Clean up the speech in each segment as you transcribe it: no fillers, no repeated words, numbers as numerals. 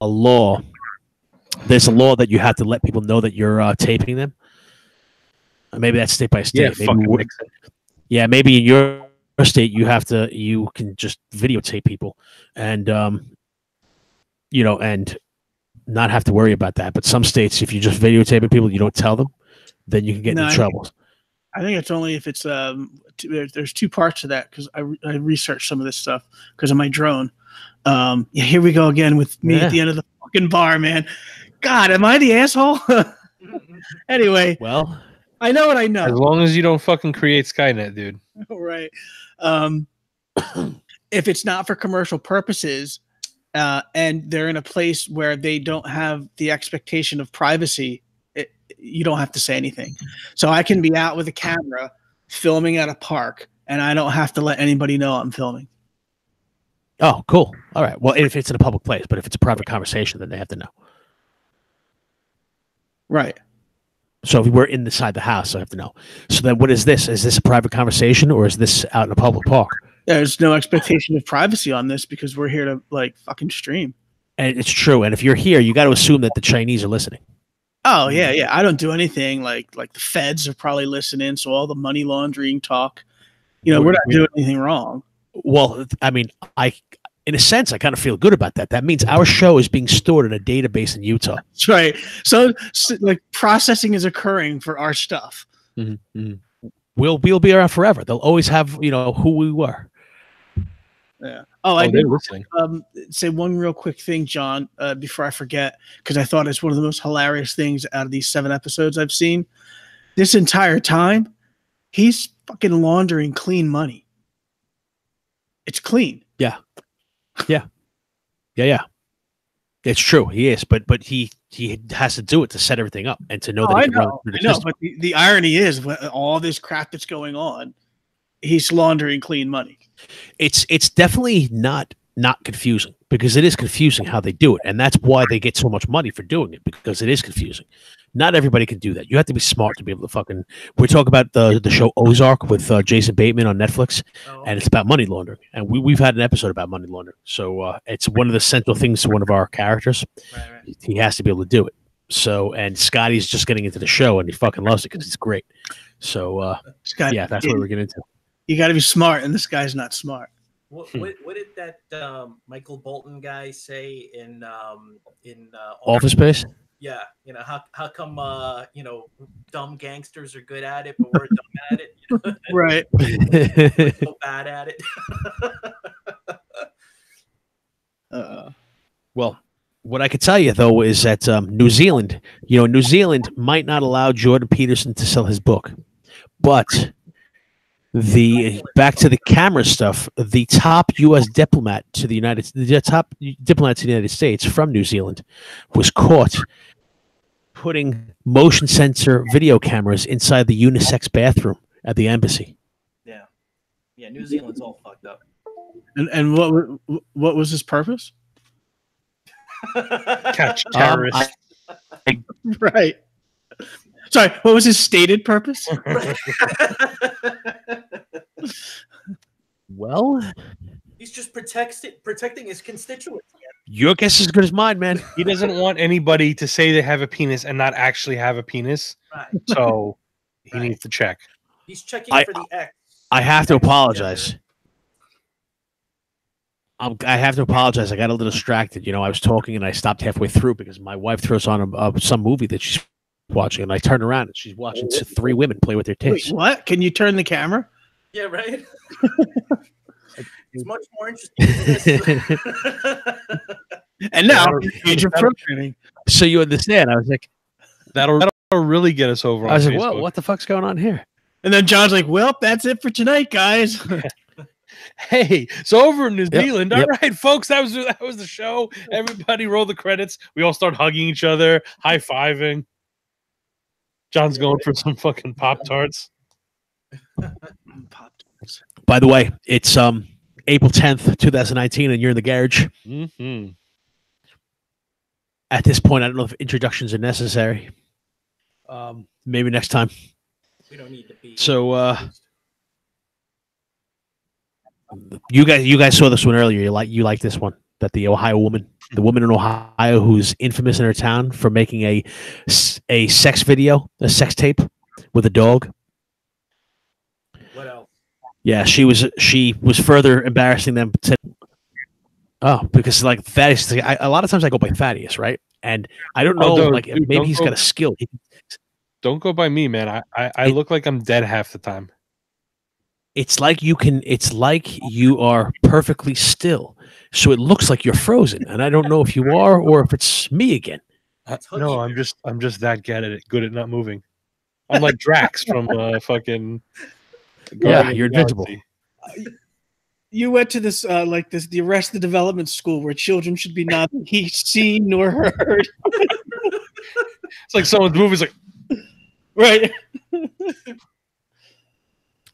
law. There's a law that you have to let people know that you're taping them. Maybe that's state by state. Yeah, Maybe in your state you can just videotape people and and not have to worry about that. But some states, if you just videotaping people, you don't tell them, then you can get into trouble. I think it's only if it's there's two parts to that, because I researched some of this stuff because of my drone. Here we go again with me at the end of the fucking bar, man. God, am I the asshole? Anyway, well, I know what I know. As long as you don't fucking create Skynet, dude. Right. If it's not for commercial purposes, and they're in a place where they don't have the expectation of privacy, you don't have to say anything. So I can be out with a camera filming at a park, and I don't have to let anybody know I'm filming. Oh, cool. All right. Well, if it's in a public place, but if it's a private conversation, then they have to know. Right. So if we're inside the house, I have to know. So then what is this? Is this a private conversation, or is this out in a public park? There's no expectation of privacy on this because we're here to fucking stream. And it's true. And if you're here, you got to assume that the Chinese are listening. Oh, yeah. I don't do anything like the feds are probably listening. So all the money laundering talk, we're not doing anything wrong. Well, I mean, in a sense, I kind of feel good about that. That means our show is being stored in a database in Utah. That's right. So processing is occurring for our stuff. Mm-hmm. We'll be around forever. They'll always have, who we were. Yeah. Oh, I did say one real quick thing, John, before I forget, because I thought it's one of the most hilarious things out of these 7 episodes I've seen. This entire time, he's fucking laundering clean money. It's clean. Yeah. It's true. He is, but he has to do it to set everything up and to know that he can run through the system. But the irony is, all this crap that's going on, he's laundering clean money. It's definitely not confusing, because it is confusing how they do it, and that's why they get so much money for doing it, because it is confusing. Not everybody can do that. You have to be smart to be able to fucking. We're talking about the show Ozark with Jason Bateman on Netflix, and it's about money laundering. And we've had an episode about money laundering. So it's one of the central things to one of our characters. Right. He has to be able to do it. So, and Scotty's just getting into the show, and he fucking loves it because it's great. So, Scotty, that's what we're getting into. You got to be smart, and this guy's not smart. What did that Michael Bolton guy say in Office Space? Yeah, how come dumb gangsters are good at it, but we're dumb at it? Right. We're so bad at it. Well, what I could tell you though is that New Zealand might not allow Jordan Peterson to sell his book, but back to the camera stuff, the top U.S. diplomat to the United States from New Zealand was caught putting motion sensor video cameras inside the unisex bathroom at the embassy. Yeah, New Zealand's all fucked up. And what was his purpose? Catch terrorists. Right. Sorry, what was his stated purpose? Well, he's just protecting his constituents. Your guess is as good as mine, man. He doesn't want anybody to say they have a penis and not actually have a penis. Right. So he needs to check. He's checking for the X. I have to apologize. I have to apologize. I got a little distracted. I was talking and I stopped halfway through because my wife throws on some movie that she's watching, and I turn around and she's watching 3 women play with their tits. Wait, what? Can you turn the camera? Yeah, right. It's much more interesting than this. And now, major programming. So you understand? I was like, that'll really get us over. I was like, well, what the fuck's going on here? And then John's like, well, that's it for tonight, guys. Hey, so over in New Zealand, all right, folks, that was the show. Everybody roll the credits. We all start hugging each other, high-fiving. John's going for some fucking Pop-Tarts. By the way, it's April 10th, 2019, and you're in the garage. Mm-hmm. At this point, I don't know if introductions are necessary. Maybe next time. We don't need to be. So, you guys saw this one earlier. You like this one, that the Ohio woman the woman in Ohio who's infamous in her town for making a sex video, a sex tape with a dog. What else? Yeah, she was further embarrassing them. Because like Thaddeus, a lot of times I go by Thaddeus, right? And I don't know, maybe he's got a skill. Don't go by me, man. I look like I'm dead half the time. It's like you are perfectly still, so it looks like you're frozen, and I don't know if you are or if it's me again. No, I'm just that good at not moving. I'm like Drax from fucking. Yeah, you're invincible. You went to this the Arrested Development school where children should be not seen nor heard. It's like someone's movie's like, right.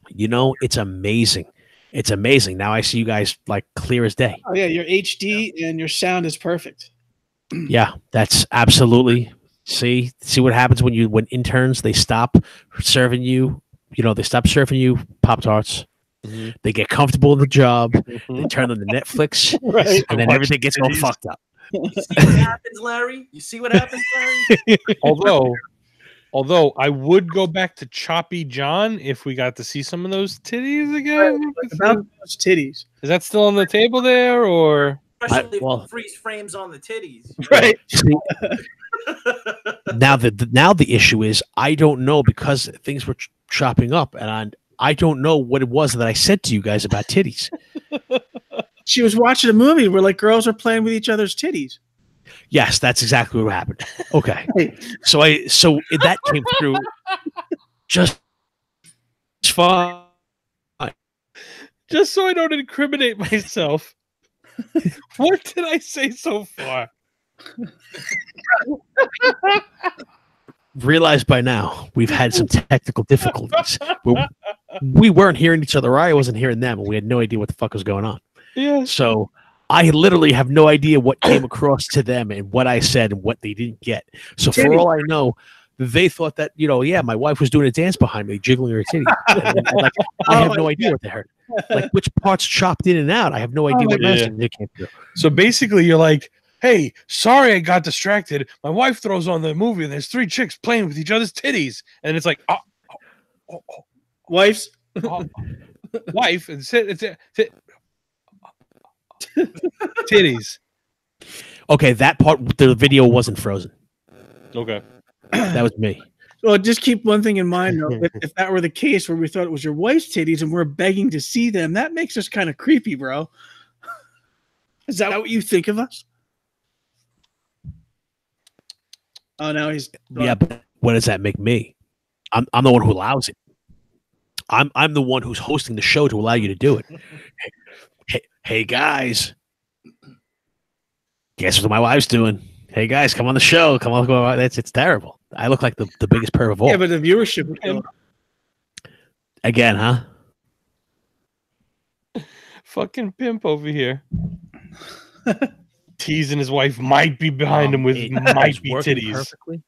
You know, it's amazing. It's amazing. Now I see you guys like clear as day. Oh yeah, your HD and your sound is perfect. Yeah, that's absolutely. See what happens when interns, they stop serving you. They stop serving you Pop-Tarts. Mm-hmm. They get comfortable in the job. Mm-hmm. They turn on the Netflix, right. And then everything gets all fucked up. You see what happens, Larry? You see what happens, Larry? Although I would go back to Choppy John if we got to see some of those titties again. About those titties. Is that still on the table there, or especially freeze frames on the titties? Right. Now the issue is I don't know because things were chopping up, and I don't know what it was that I said to you guys about titties. She was watching a movie where like girls are playing with each other's titties. Yes, that's exactly what happened. Okay, so that came through just fine. Just so I don't incriminate myself. What did I say so far? Realize by now we've had some technical difficulties. We weren't hearing each other. I wasn't hearing them, and we had no idea what the fuck was going on. Yeah. So I literally have no idea what came across to them and what I said and what they didn't get. So for all I know, they thought that my wife was doing a dance behind me, jiggling her titty. Like, I have no idea what they heard. Like which parts chopped in and out. I have no idea what message they came through. So basically, you're like, hey, sorry I got distracted. My wife throws on the movie and there's 3 chicks playing with each other's titties. And it's like, wife, and titties. Okay, that part, the video wasn't frozen. Okay. That was me. Well, just keep one thing in mind, though. If that were the case where we thought it was your wife's titties and we're begging to see them, that makes us kind of creepy, bro. Is that what you think of us? Oh, now he's yeah. But what does that make me? I'm the one who allows it. I'm the one who's hosting the show to allow you to do it. Hey guys, guess what my wife's doing? Hey guys, come on the show. Come on, it's terrible. I look like the biggest perv of all. Yeah, but the viewership would kill. Again, huh? Fucking pimp over here. Teasing his wife might be behind him with might be titties. Perfectly.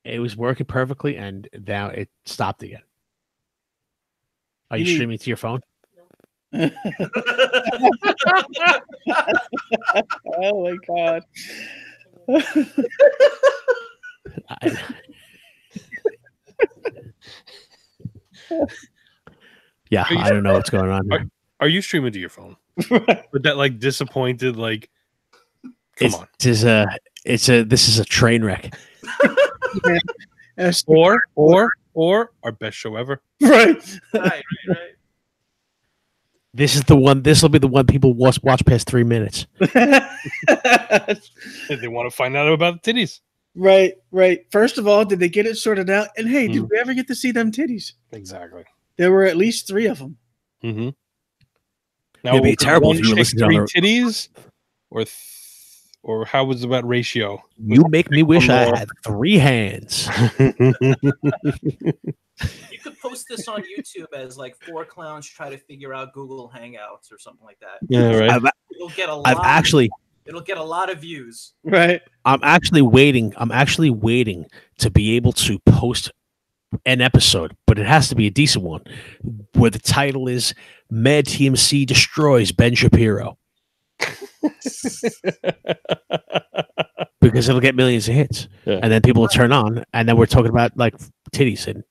It was working perfectly, and now it stopped again. Are you streaming to your phone? Oh my god. Yeah, I don't know what's going on here. Are you streaming to your phone? With that like disappointed like come on. This is a train wreck. or our best show ever. Right. This is the one. This will be the one people watch past 3 minutes. If they want to find out about the titties. Right. First of all, did they get it sorted out? And hey, did we ever get to see them titties? Exactly. There were at least 3 of them. Mm-hmm. Now, it'd be terrible if you were listening to 3 titties, or how was about ratio? You make me wish I had 3 hands. You could post this on YouTube as like 4 clowns try to figure out Google Hangouts or something like that. Yeah, right. It'll get a lot. It'll get a lot of views. Right. I'm actually waiting to be able to post an episode, but it has to be a decent one, where the title is "Mad TMC Destroys Ben Shapiro." Because it'll get millions of hits, and then people will turn on, and then we're talking about like titties and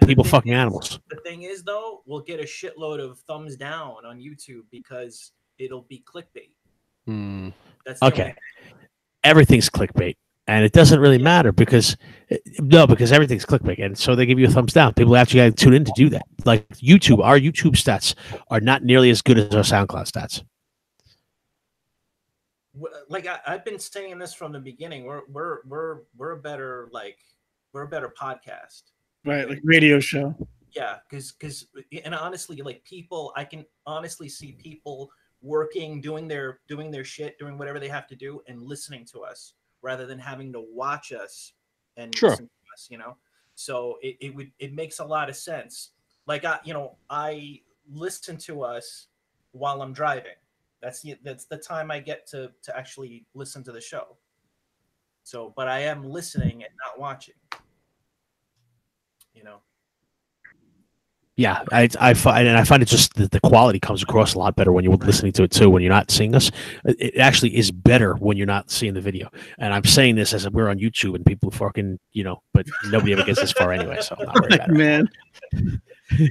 people fucking animals. The thing is, though, we'll get a shitload of thumbs down on YouTube because it'll be clickbait. That's okay. Everything's clickbait, and it doesn't really matter because everything's clickbait, and so they give you a thumbs down. People actually got to tune in to do that. Like YouTube, our YouTube stats are not nearly as good as our SoundCloud stats. Like I've been saying this from the beginning. We're a better podcast, right? Like radio show. Yeah, because and honestly, like people, I can honestly see people working, doing their shit, doing whatever they have to do, and listening to us rather than having to watch us and listen to us. You know, so it makes a lot of sense. Like I listen to us while I'm driving. That's the time I get to actually listen to the show. So, but I am listening and not watching. You know. Yeah, I find it just the quality comes across a lot better when you're listening to it too. When you're not seeing us, it actually is better when you're not seeing the video. And I'm saying this as we're on YouTube and people fucking but nobody ever gets this far anyway. So I'm not worried about it. Man.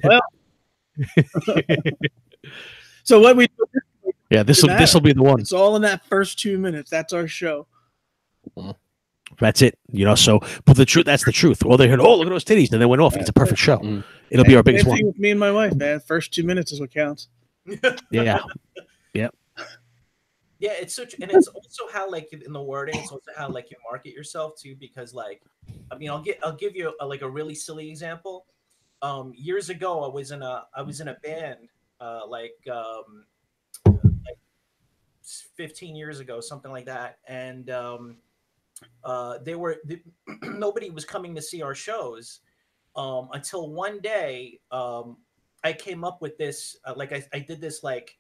Well. So what we do? Yeah, this will be the one. It's all in that first 2 minutes. That's our show. That's it, So, but that's the truth. Well, they heard, oh, look at those titties, and they went off. It's a perfect show. It'll be our biggest one. With me and my wife, man. First 2 minutes is what counts. Yeah. Yep. Yeah, it's also how like in the wording, it's also how like you market yourself too. Because like, I mean, I'll give you a really silly example. Years ago, I was in a band, like 15 years ago, something like that, and nobody was coming to see our shows until one day I came up with this I did this like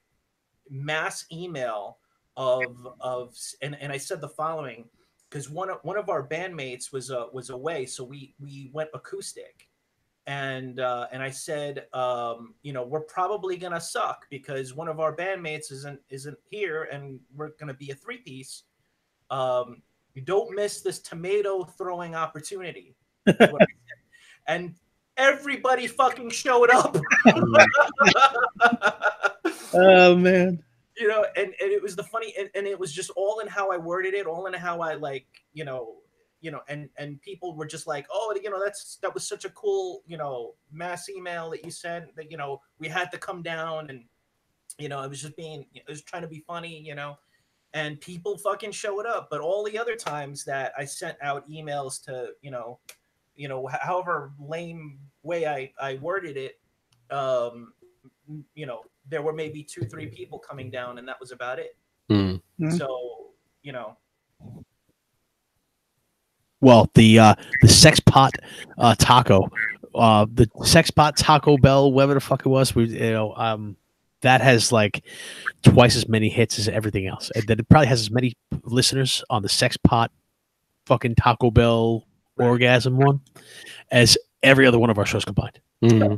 mass email and I said the following, because one of our bandmates was away, so we went acoustic. And I said, we're probably gonna suck because one of our bandmates isn't here, and we're gonna be a 3-piece. You don't miss this tomato throwing opportunity. And everybody fucking showed up. Oh man. And it was the funny, and it was just all in how I worded it, all in how I and people were just like, oh, that was such a cool, mass email that you sent that, we had to come down, and, I was just trying to be funny, and people fucking showed up. But all the other times that I sent out emails to, however lame way I worded it, there were maybe 2-3 people coming down, and that was about it. Mm-hmm. So, Well, the sex pot taco, the sex pot Taco Bell, whatever the fuck it was, that has like twice as many hits as everything else. And then it probably has as many listeners on the sex pot fucking Taco Bell orgasm one as every other one of our shows combined. Mm-hmm.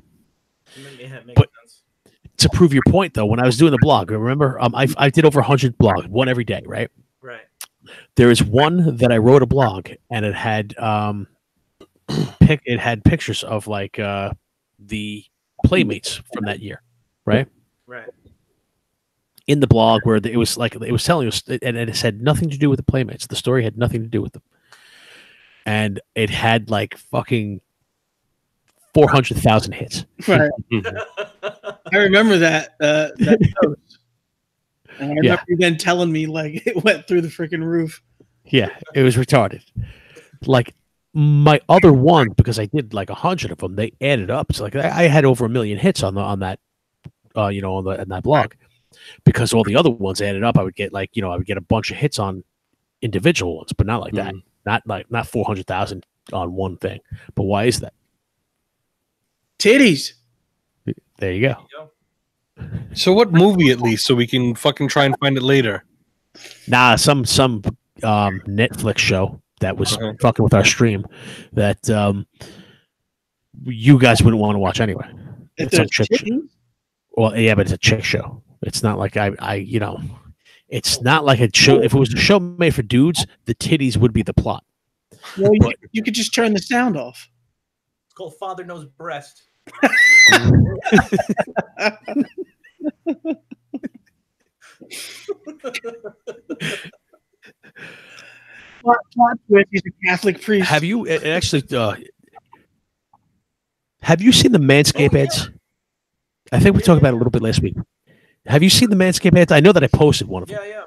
But to prove your point, though, when I was doing the blog, remember, I did over 100 blogs, one every day, right? Right. There is one that I wrote a blog, and it had pictures of like the playmates from that year, right? Right. In the blog, where it was telling us, and it had nothing to do with the playmates. The story had nothing to do with them, and it had like fucking 400,000 hits. Right. I remember that post. And I remember you then telling me like it went through the freaking roof. Yeah, it was retarded. Like my other one, because I did like 100 of them, they added up. It's like I had over 1 million hits on that on that blog, because all the other ones added up. I would get I would get a bunch of hits on individual ones, but not like that. Not 400,000 on one thing. But why is that? Titties. There you go. So what movie, at least, so we can fucking try and find it later? Nah, some Netflix show that was fucking with our stream that you guys wouldn't want to watch anyway. It's a chick show. Well, yeah, but it's a chick show. It's not like it's It's not like a show. If it was a show made for dudes, the titties would be the plot. Well, you could just turn the sound off. It's called Father Knows Breast. Plot twist, he's a Catholic priest. Have you actually? Have you seen the Manscape ads? I think we talked about it a little bit last week. Have you seen the Manscape ads? I know that I posted one of them. Yeah.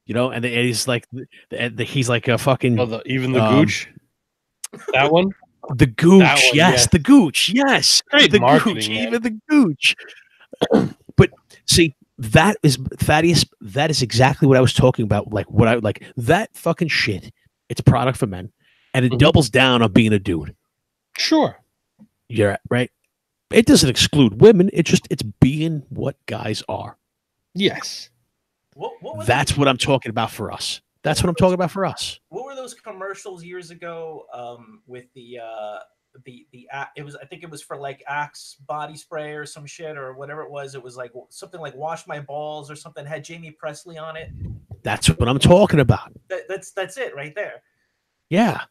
You know, and he's like, he's like a fucking. Even the gooch. That one. The gooch, That one, yes, the gooch, yes, Great the marketing, gooch, man. even the gooch. But see, that is Thaddeus. That is exactly what I was talking about. Like what I like that fucking shit. It's a product for men, and it doubles down on being a dude. Sure. You're right. It doesn't exclude women. It's being what guys are. Yes. That's what I'm talking about for us. That's what I'm talking about for us. What were those commercials years ago with the it was, I think it was for like Axe body spray or some shit or whatever it was. It was like something like Wash My Balls or something. It had Jamie Presley on it. That's what I'm talking about. That's it right there. Yeah.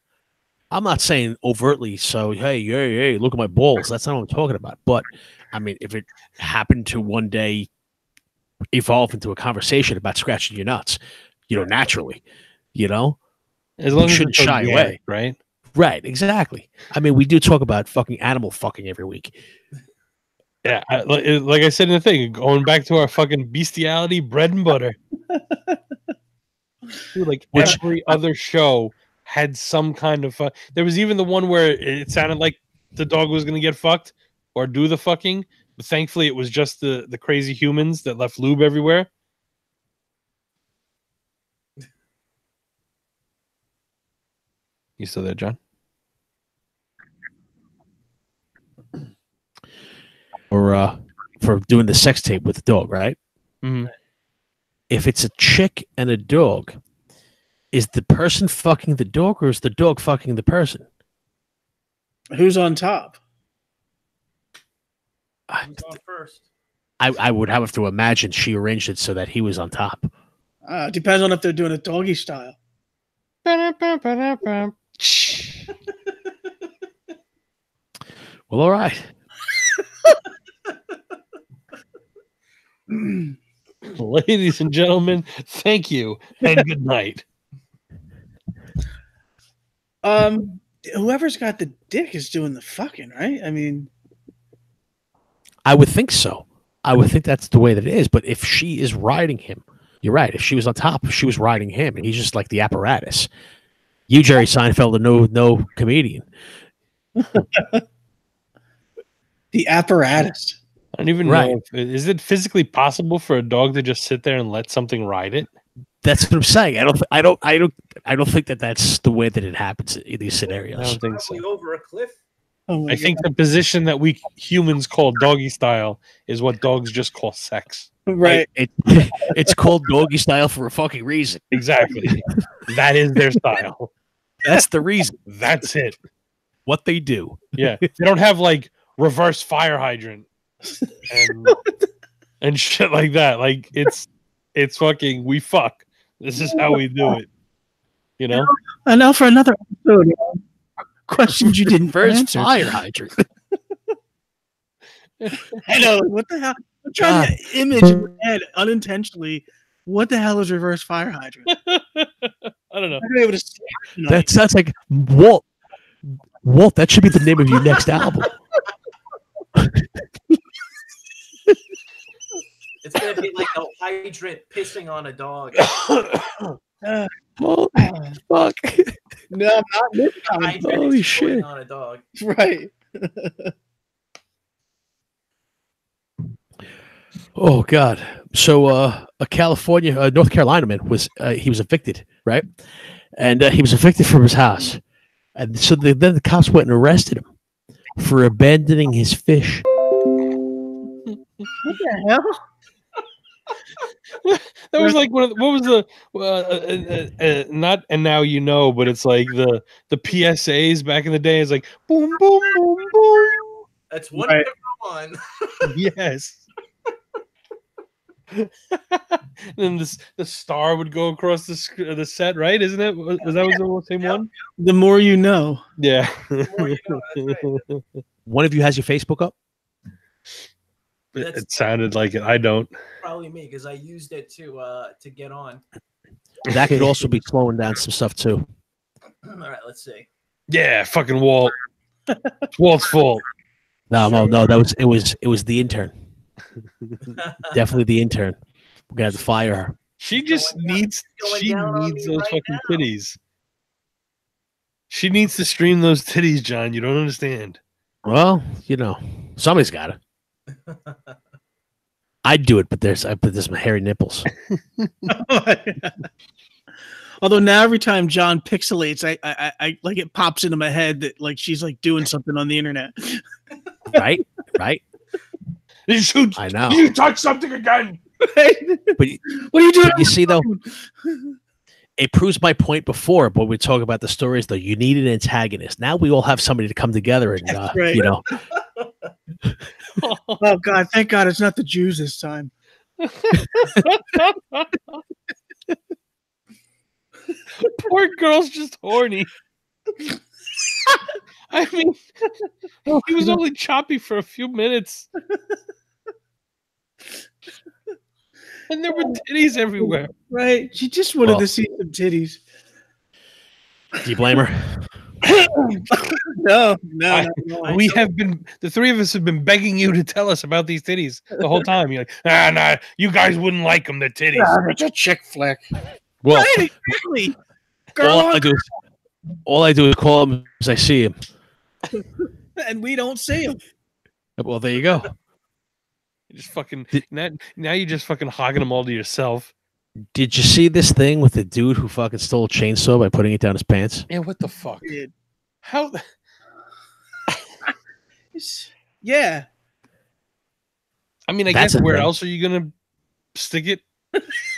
I'm not saying overtly, so hey, look at my balls. That's not what I'm talking about. But I mean, if it happened to one day evolve into a conversation about scratching your nuts, you know, naturally, you know, as long as shouldn't it's shy away, right? Right, exactly. I mean, we do talk about fucking animal fucking every week. Yeah, like I said in the thing, going back to our fucking bestiality, bread and butter. Dude, like every other show had some kind of there was even the one where it sounded like the dog was going to get fucked or do the fucking, but thankfully it was just the crazy humans that left lube everywhere. You still there, John? Or for doing the sex tape with the dog, right? Mm-hmm. If it's a chick and a dog, is the person fucking the dog or is the dog fucking the person? Who's on top? Who's on first? I would have to imagine she arranged it so that he was on top. Depends on if they're doing a doggy style. Well, all right. Ladies and gentlemen, thank you and good night. Whoever's got the dick is doing the fucking, right? I mean, I would think so. I would think that's the way that it is. But if she is riding him, you're right. If she was on top, she was riding him, and he's just like the apparatus. You, Jerry Seinfeld, are no comedian. The apparatus. I don't even know. Is it physically possible for a dog to just sit there and let something ride it? That's what I'm saying. I don't think that that's the way that it happens in these scenarios. I don't think so. Over a cliff. Oh I think the position that we humans call doggy style is what dogs just call sex. Right. It's called doggy style for a fucking reason. Exactly. That is their style. That's the reason. That's it. What they do. Yeah. They don't have like reverse fire hydrant and shit like that. Like it's fucking we fuck. This is how we do it. You know? And now for another episode. Questions you didn't First answer. fire hydrant. I know. What the hell? I'm trying to image in my head unintentionally. What the hell is reverse fire hydrant? I don't know. I'm able to see it That sounds like Walt. Walt, that should be the name of your next album. It's gonna be like a hydrant pissing on a dog. Oh, fuck. No, not this time. Hydrant Holy exploding shit. on a dog. Right. Oh God! So a North Carolina man was he was evicted, right? And he was evicted from his house, and so then the cops went and arrested him for abandoning his fish. What the hell? That was like what was the not and now you know, but it's like the PSAs back in the day. It's like boom, boom, boom, boom. That's one Right. one. Yes. then the star would go across the set, right? Isn't it? Was that the same one? The more you know. Yeah. The more you know, that's right. One of you has your Facebook up? It sounded like it. I don't. Probably me because I used it to get on. That could also be slowing down some stuff too. All right, let's see. Yeah, fucking Walt. It's Walt's fault. No, it was the intern. Definitely the intern. We're gonna have to fire her. She just needs those right fucking now. titties. She needs to stream those titties, John. You don't understand. Well, you know, somebody's got it. I'd do it, but there's my hairy nipples. Although now every time John pixelates, I like it pops into my head that like she's like doing something on the internet. Right? I know. You touch something again. But what are you doing? You see, though, it proves my point before. But we talk about the stories, though. You need an antagonist. Now we all have somebody to come together and, right. you know. Oh God! Thank God it's not the Jews this time. Poor girl's just horny. I mean, he was only choppy for a few minutes. And there were titties everywhere. Right? She just wanted to see some titties. Do you blame her? No. We have been, the three of us have been begging you to tell us about these titties the whole time. You're like, nah, you guys wouldn't like them, the titties. It's a chick flick. Well, right, exactly. Girl, all I do is call him as I see him. And we don't see him. Well, there you go. You just fucking now you're just fucking hogging them all to yourself. Did you see this thing with the dude who fucking stole a chainsaw by putting it down his pants? Yeah, what the fuck? Dude. How? Yeah. I mean, I guess where else are you gonna stick it?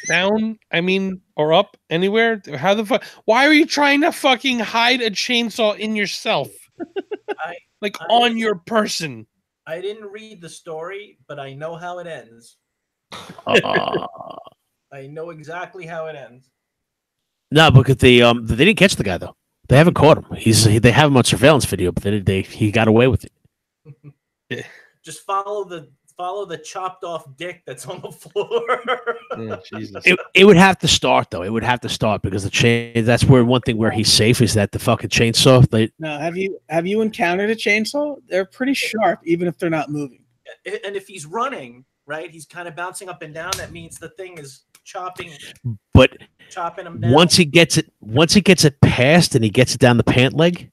Down? I mean, or up? Anywhere? How the fuck? Why are you trying to fucking hide a chainsaw in yourself? On your person? I didn't read the story, but I know how it ends. I know exactly how it ends. No, because they didn't catch the guy though. They haven't caught him. They have him on surveillance video, but he got away with it. Just follow the chopped off dick that's on the floor. Oh, Jesus. It would have to start though. It would have to start because that's where one thing where he's safe is that the fucking chainsaw. Now, have you encountered a chainsaw? They're pretty sharp, even if they're not moving. And if he's running, right, he's kind of bouncing up and down. That means the thing is chopping him down. Once he gets it past and he gets it down the pant leg.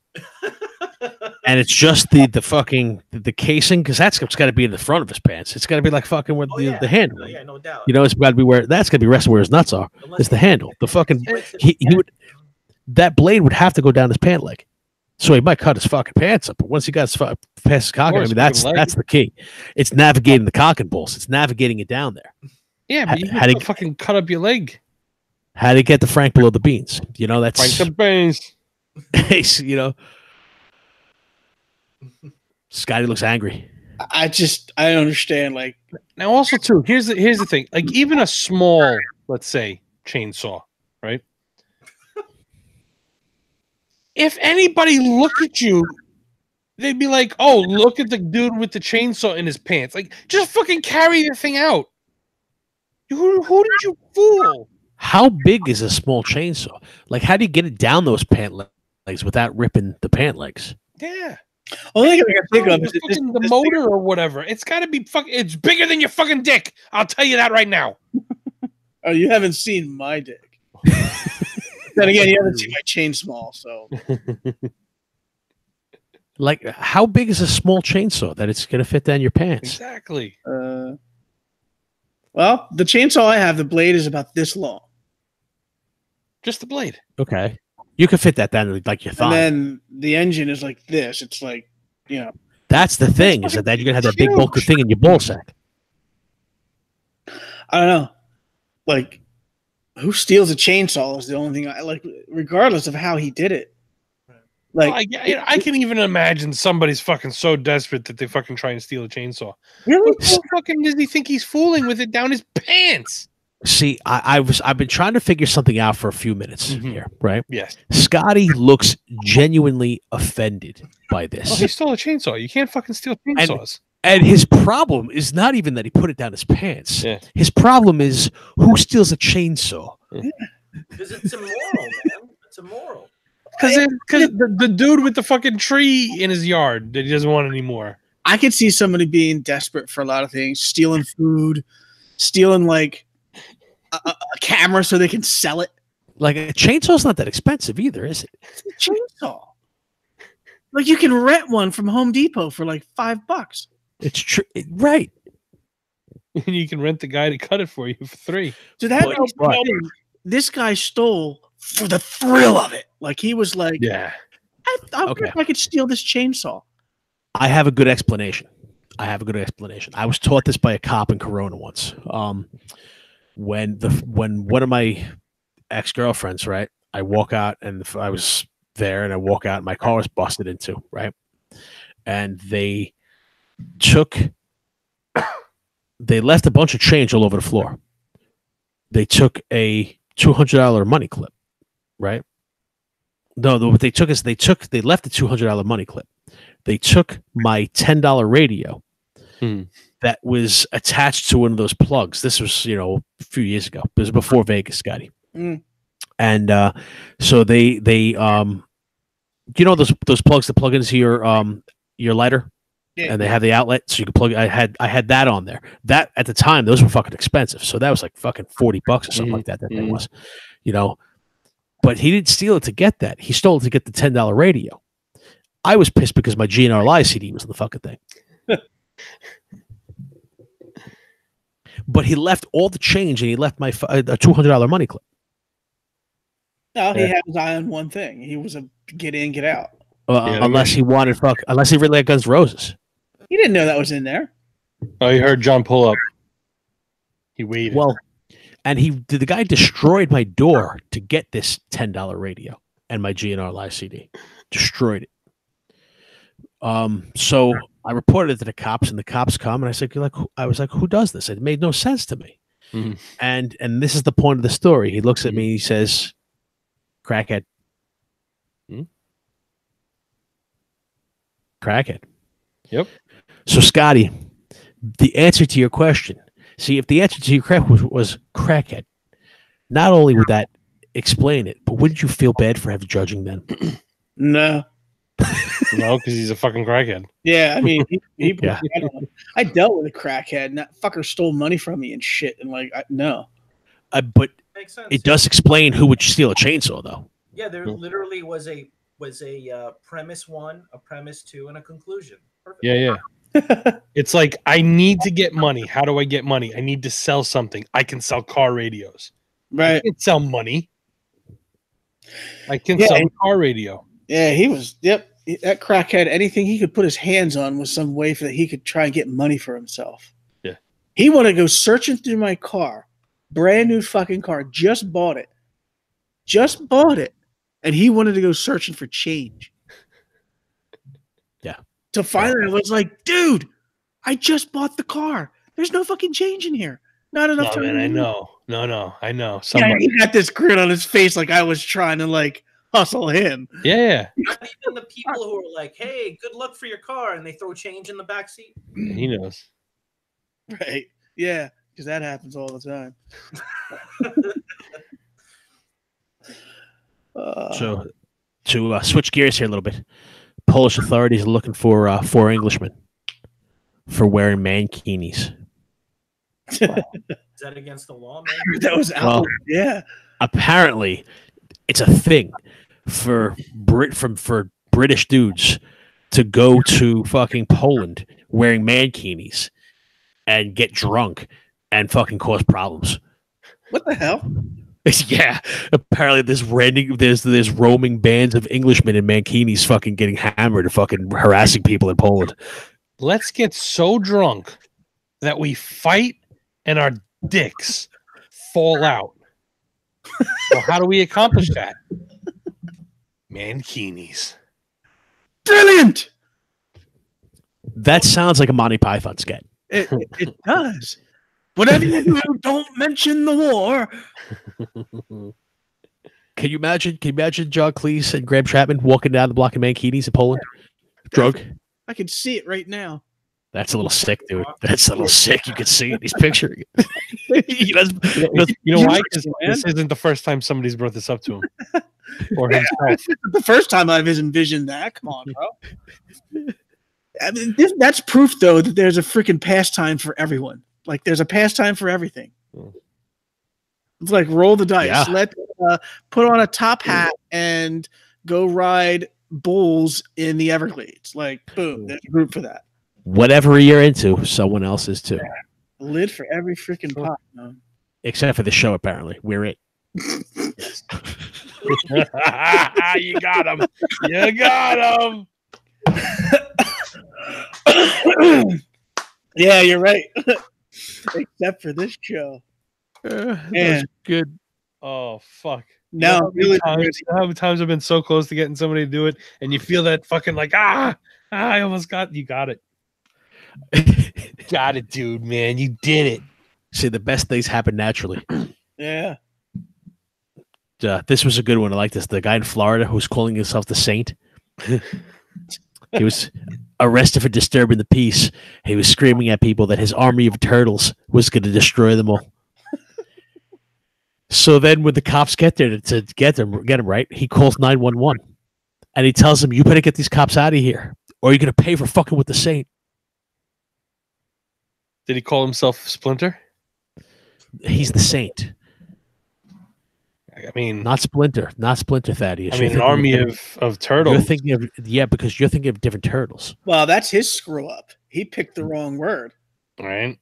And it's just the casing, because that's got to be in the front of his pants. It's got to be like fucking where the handle. Yeah, no doubt. You know, it's got to be that's got to be resting where his nuts are. It's the handle. The fucking that blade would have to go down his pant leg, so he might cut his fucking pants up. But once he got past his cock, I mean that's the key. It's navigating the cock and balls. It's navigating it down there. Yeah, but you can fucking cut up your leg. How to get the Frank below the beans? You know that's Frank the beans. You know. Scotty looks angry. I don't understand. Like, now, also too, here's the thing. Like, even a small, let's say, chainsaw, right? If anybody looked at you, they'd be like, "Oh, look at the dude with the chainsaw in his pants." Like, just fucking carry the thing out. Who did you fool? How big is a small chainsaw? Like, how do you get it down those pant legs without ripping the pant legs? Yeah. Only thing I can think of is the motor or whatever. It's got to be fucking. It's bigger than your fucking dick. I'll tell you that right now. Oh, you haven't seen my dick. Then again, you haven't seen my chain small. So, like, how big is a small chainsaw that it's gonna fit down your pants? Exactly. Well, the chainsaw I have, the blade is about this long. Just the blade. Okay. You can fit that down like your thigh. And then the engine is like this. It's like, you know. That's the thing, is that you're going to have that big bulky thing in your ball sack. I don't know. Like, who steals a chainsaw is the only thing I like, regardless of how he did it. Like, I can even imagine somebody's fucking so desperate that they fucking try and steal a chainsaw. really? Who fucking does he think he's fooling with it down his pants? See, I've been trying to figure something out for a few minutes here, right? Yes. Scotty looks genuinely offended by Oh, this. he stole a chainsaw. You can't fucking steal chainsaws. And his problem is not even that he put it down his pants. Yeah. His problem is who steals a chainsaw? Because it's immoral, man. It's immoral. Because the dude with the fucking tree in his yard that he doesn't want anymore. I could see somebody being desperate for a lot of things, stealing food, stealing like a camera so they can sell it. Like a chainsaw's not that expensive either, is it? It's a chainsaw. Like you can rent one from Home Depot for like $5. It's true, right? And you can rent the guy to cut it for you for $3. So this guy stole for the thrill of it. Like he was like, Yeah. I wonder if I could steal this chainsaw. I have a good explanation. I was taught this by a cop in Corona once. When one of my ex-girlfriends, right? I walk out and I was there and I walk out and my car was busted into, right? And they left a bunch of change all over the floor. They took a $200 money clip, right? No, what they took is they left the $200 money clip. They took my $10 radio that was attached to one of those plugs. This was, a few years ago. It was before Vegas, Scotty. And so they those plugs that plug into your lighter, and they have the outlet, so you can plug. I had that on there. That at the time, those were fucking expensive. So that was like fucking $40 or something like that. That thing was, But he didn't steal it to get that. He stole it to get the $10 radio. I was pissed because my GNR Live CD was in the fucking thing. But he left all the change and he left my a $200 money clip. No, he had his eye on one thing. He was a get in, get out. Unless he really liked Guns N' Roses. He didn't know that was in there. Oh, you heard John pull up. He waited. Well, and the guy destroyed my door to get this $10 radio and my GNR Live CD. Destroyed it. So I reported it to the cops, and the cops come, and I was like, who does this? It made no sense to me. And this is the point of the story. He looks at me, he says, crackhead. Crackhead. Yep. So, Scotty, the answer to your question. See, if the answer to your question was crackhead, not only would that explain it, but wouldn't you feel bad for judging them? No. No, because he's a fucking crackhead. Yeah, I mean, I dealt with a crackhead, and that fucker stole money from me and shit. And no. But Makes sense. it does explain who would steal a chainsaw, though. Yeah, there literally was a premise 1, a premise 2, and a conclusion. Perfect. Yeah. It's like, I need to get money. How do I get money? I need to sell something. I can sell car radios. Right. I can sell money. I can sell a car radio. Yeah, he was. Yep. That crackhead, anything he could put his hands on was some way that he could try and get money for himself. Yeah. He wanted to go searching through my car. Brand new fucking car. Just bought it. And he wanted to go searching for change. Yeah. So finally, I was like, dude, I just bought the car. There's no fucking change in here. Not enough time. Man, I know. No, I know. Yeah, he had this grin on his face like I was trying to hustle him. Yeah. Not even the people who are like, hey, good luck for your car, and they throw change in the back seat. He knows. Right. Yeah, because that happens all the time. So to switch gears here a little bit, Polish authorities are looking for 4 Englishmen for wearing mankinis. Is that against the law, man? That was out. Yeah. Apparently, it's a thing for British dudes to go to fucking Poland wearing mankinis and get drunk and fucking cause problems. What the hell? Yeah, apparently there's roaming bands of Englishmen in mankinis fucking getting hammered and fucking harassing people in Poland. Let's get so drunk that we fight and our dicks fall out. So how do we accomplish that? Mankinis. Brilliant. That sounds like a Monty Python sketch. It does. Whatever you do, don't mention the war. Can you imagine John Cleese and Graham Chapman walking down the block of Mankinis in Poland? Drunk. I can see it right now. That's a little sick, dude. That's a little sick. You can see it. He's picturing it. You know why? Because this isn't the first time somebody's brought this up to him. Or himself. The first time I've envisioned that. Come on, bro. I mean, that's proof, though, that there's a freaking pastime for everyone. Like, there's a pastime for everything. It's like roll the dice. Yeah. Let's put on a top hat and go ride bulls in the Everglades. Like, boom, there's a group for that. Whatever you're into, someone else is too. A lid for every freaking pot, man. Except Except for the show, apparently. We're it. You got him. You got him. Yeah, you're right. Except for this show. That's good. Oh, fuck. No, You know how many times I've been so close to getting somebody to do it, and you feel that fucking like, I almost got it. Got it, dude, man. You did it. See, the best things happen naturally. Yeah. This was a good one. I like this. The guy in Florida who's calling himself the Saint. He was arrested for disturbing the peace. He was screaming at people that his army of turtles was going to destroy them all. So then when the cops get there to get him right, he calls 911. And he tells them, you better get these cops out of here, or you're going to pay for fucking with the Saint. Did he call himself Splinter? He's the Saint. I mean, Not Splinter. Not Splinter, Thaddeus. I mean, an army of turtles. You're thinking of, because you're thinking of different turtles. Well, that's his screw up. He picked the wrong word. Right?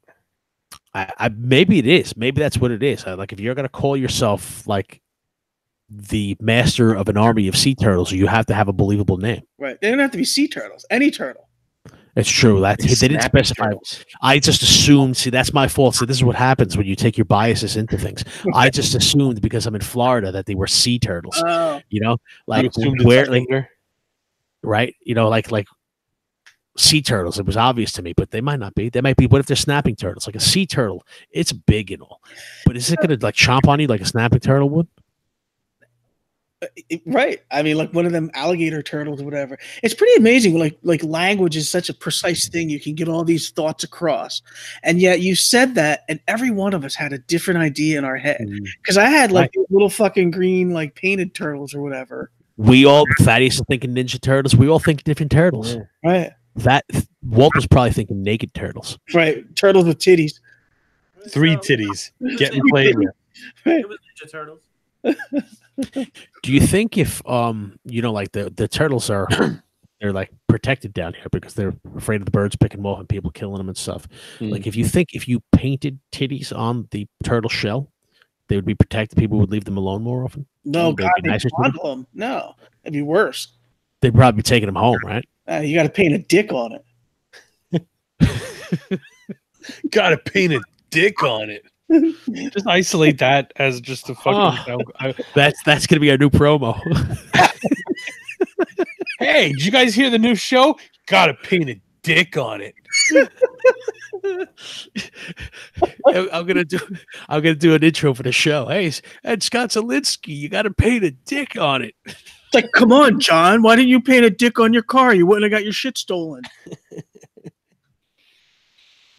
I maybe it is. Maybe that's what it is. Like, if you're going to call yourself like the master of an army of sea turtles, you have to have a believable name. Right. They don't have to be sea turtles. Any turtle. It's true. That they didn't specify. Turtles. I just assumed. See, that's my fault. See, this is what happens when you take your biases into things. I just assumed because I'm in Florida that they were sea turtles. Oh. You know, like You assumed where, it's like, Splinter? right? You know, like sea turtles. It was obvious to me, but they might not be. They might be. What if they're snapping turtles? Like a sea turtle, it's big and all, but is it going to like chomp on you like a snapping turtle would? Right. I mean, like one of them alligator turtles or whatever. It's pretty amazing. Like language is such a precise thing. You can get all these thoughts across. And yet you said that, and every one of us had a different idea in our head. Because I had like little fucking green, like painted turtles or whatever. We all, Thaddeus is thinking Ninja Turtles. We all think different turtles. Right. That Walter's probably thinking naked turtles. Right. Turtles with titties. 3 titties getting played with. It was Ninja Turtles. Do you think if you know, like the turtles are they're like protected down here because they're afraid of the birds picking them off and people killing them and stuff. Like if you painted titties on the turtle shell, they would be protected. People would leave them alone more often. No, They'd God, be nicer to them? them. No, it'd be worse. They'd probably be taking them home, right? You got to paint a dick on it. Got to paint a dick on it. Just isolate that as just a fucking. That's gonna be our new promo. Hey, did you guys hear the new show? Got to paint a dick on it. I'm gonna do an intro for the show. Hey, and Scott Zelinsky, you got to paint a dick on it. It's like, come on, John. Why didn't you paint a dick on your car? You wouldn't have got your shit stolen.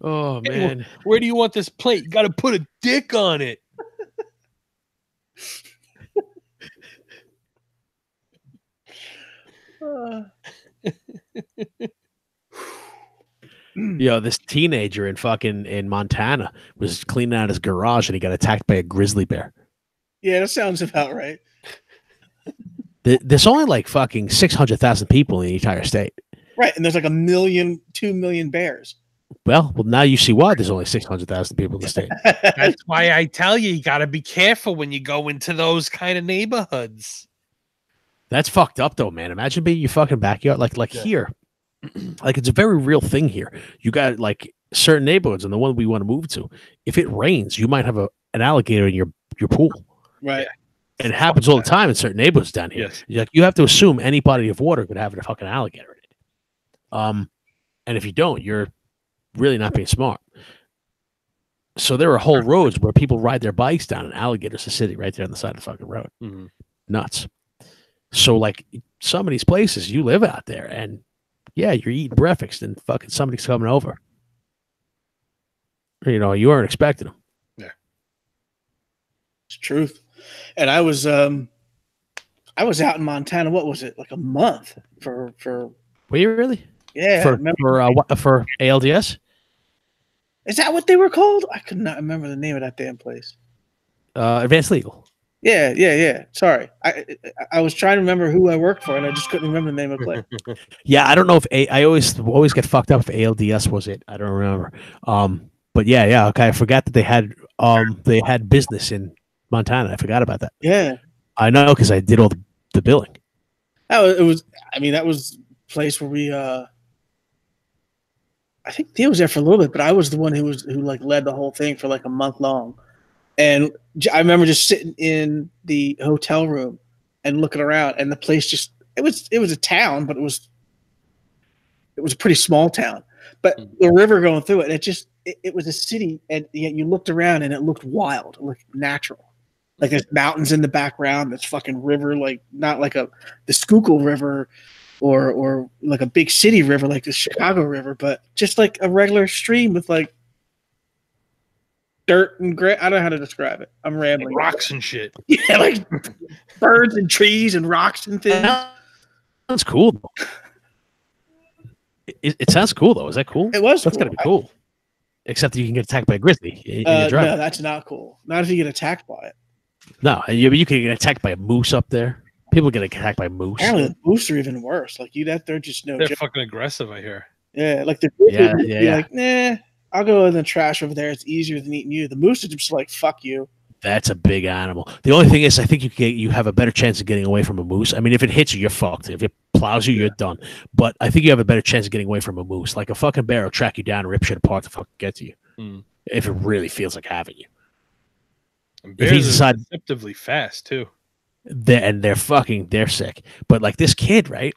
Oh man, hey, where do you want this plate? You got to put a dick on it. Yo, this teenager in Montana was cleaning out his garage and he got attacked by a grizzly bear. Yeah, that sounds about right. There's only like fucking 600,000 people in the entire state. Right, and there's like 2 million bears. Well, now you see why there's only 600,000 people in the state. That's why I tell you got to be careful when you go into those kind of neighborhoods. That's fucked up though, man. Imagine being in your fucking backyard, like here. Like it's a very real thing here. You got like certain neighborhoods, and the one we want to move to. If it rains, you might have an alligator in your pool. Right. And it happens all the time in certain neighborhoods down here. Yes. You have to assume any body of water could have a fucking alligator in it. And if you don't, you're really not being smart. So there are whole roads where people ride their bikes down, and alligators are sitting right there on the side of the fucking road. Mm-hmm. Nuts. So like some of these places, you live out there, and yeah, you're eating breakfast, and fucking somebody's coming over. You know, you aren't expecting them. Yeah, it's truth. And I was out in Montana. What was it, like a month for? Were you really? Yeah. For ALDS. Is that what they were called? I could not remember the name of that damn place. Advanced Legal. Yeah. Sorry, I was trying to remember who I worked for, and I just couldn't remember the name of the place. Yeah, I don't know if I always get fucked up if ALDS was it. I don't remember. But yeah. Okay, I forgot that they had business in Montana. I forgot about that. Yeah, I know because I did all the billing. That was a place where we. I think Theo was there for a little bit, but I was the one who like led the whole thing for like a month long. And I remember just sitting in the hotel room and looking around, and the place it was a town, but it was a pretty small town. But the river going through it, it was a city, and yet you looked around and it looked wild, it looked natural. Like there's mountains in the background, this fucking river, like not like the Schuylkill River or like a big city river like the Chicago River, but just like a regular stream with like dirt and grit. I don't know how to describe it. I'm rambling. Like rocks and shit. Yeah, like birds and trees and rocks and things. Sounds cool. It sounds cool though. Is that cool? It was. That's gotta be cool. Except that you can get attacked by a grizzly. No, that's not cool. Not if you get attacked by it. No, you can get attacked by a moose up there. People get attacked by moose. Apparently, the moose are even worse. Like they're just no. They're fucking aggressive. I hear. Yeah, like the grizzly be like, nah, I'll go in the trash over there. It's easier than eating you. The moose is just like, fuck you. That's a big animal. The only thing is, I think you have a better chance of getting away from a moose. I mean, if it hits you, you're fucked. If it plows you, you're done. But I think you have a better chance of getting away from a moose. Like a fucking bear will track you down and rip shit apart to fucking get to you. If it really feels like having you. And bears are deceptively fast too. They're sick. But like this kid, right?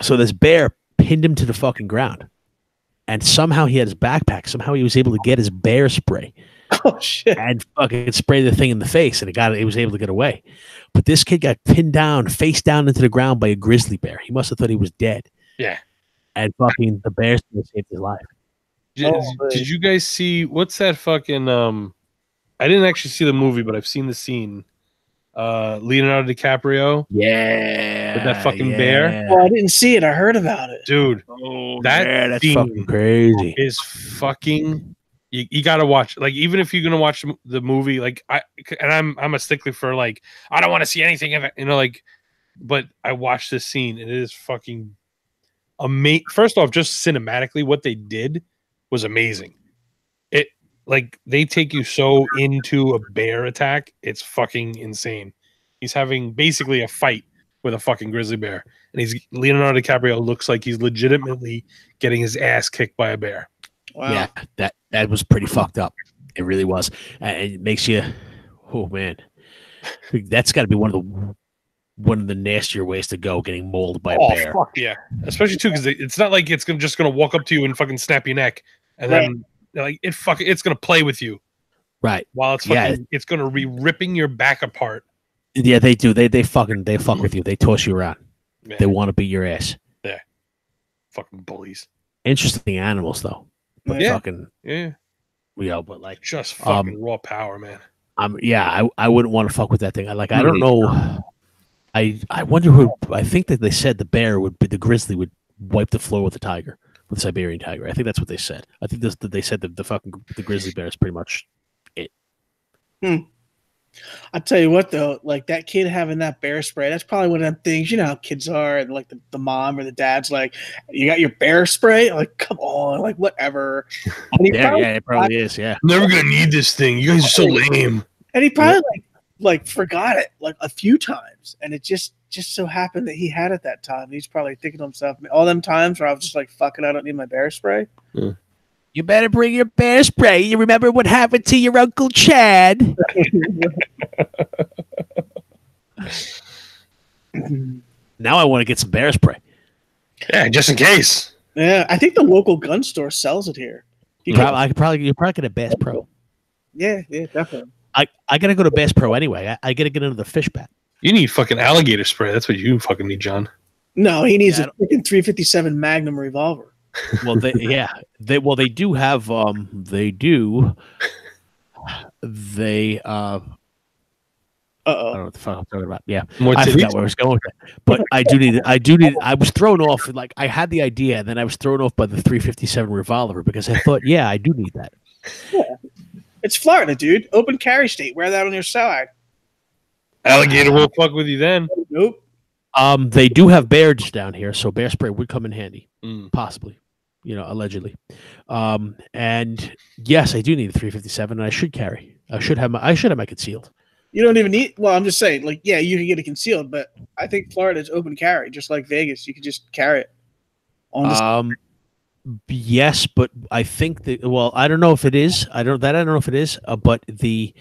So this bear pinned him to the fucking ground. And somehow he had his backpack. Somehow he was able to get his bear spray. Oh shit! And fucking spray the thing in the face, and he was able to get away. But this kid got pinned down, face down into the ground by a grizzly bear. He must have thought he was dead. Yeah. And fucking the bear saved his life. Did you guys see what's that fucking? I didn't actually see the movie, but I've seen the scene. Leonardo DiCaprio. Yeah. With that fucking bear. Oh, I didn't see it. I heard about it. Dude. That's fucking crazy. Is fucking. You gotta watch. Like, even if you're gonna watch the movie, like I'm a stickler for like I don't want to see anything of it, like. But I watched this scene, and it is fucking amazing. First off, just cinematically, what they did was amazing. Like, they take you so into a bear attack, it's fucking insane. He's having basically a fight with a fucking grizzly bear, and Leonardo DiCaprio looks like he's legitimately getting his ass kicked by a bear. Wow. Yeah, that was pretty fucked up. It really was. It makes you, oh man, that's got to be one of the nastier ways to go, getting mauled by a bear. Fuck yeah, especially too because it's not like it's just gonna walk up to you and fucking snap your neck, and then. Like it's gonna play with you, right? While it's gonna be ripping your back apart. Yeah, they do. They fuck with you. They toss you around. Man. They want to beat your ass. Yeah, fucking bullies. Interesting animals, though. But yeah, fucking but like just fucking raw power, man. I wouldn't want to fuck with that thing. I don't know. I wonder who. I think that they said the grizzly would wipe the floor with the tiger. With the Siberian tiger. I think that's what they said. I think they said the grizzly bear is pretty much it. I'll tell you what, though, like that kid having that bear spray, that's probably one of them things, you know how kids are, and like the mom or the dad's like, you got your bear spray? Like, come on, like whatever. It probably is, yeah. I'm never gonna need this thing. You guys are so lame. And he probably like forgot it like a few times, and it just so happened that he had it that time. He's probably thinking to himself, all them times where I was just like, fuck it, I don't need my bear spray. You better bring your bear spray. You remember what happened to your Uncle Chad? Now I want to get some bear spray. Yeah, just in case. Yeah, I think the local gun store sells it here. You probably get a Bass Pro. Yeah, definitely. I gotta go to Bass Pro anyway. I gotta get into the fish bat. You need fucking alligator spray. That's what you fucking need, John. No, he needs a freaking 357 Magnum revolver. Well, they do have they I don't know what the fuck I'm talking about. Yeah, I forgot where I was going with that. But I do need. I was thrown off. Like I had the idea, and then I was thrown off by the 357 revolver because I thought, yeah, I do need that. Yeah. It's Florida, dude. Open carry state. Wear that on your side. Alligator won't fuck with you then. Nope. They do have bears down here, so bear spray would come in handy, possibly. Allegedly. And yes, I do need a 357, and I should carry. I should have my concealed. You don't even need. Well, I'm just saying, like, yeah, you can get it concealed, but I think Florida's open carry, just like Vegas. You can just carry it on the. Yes, but I think that. Well, I don't know if it is. I don't know if it is. But the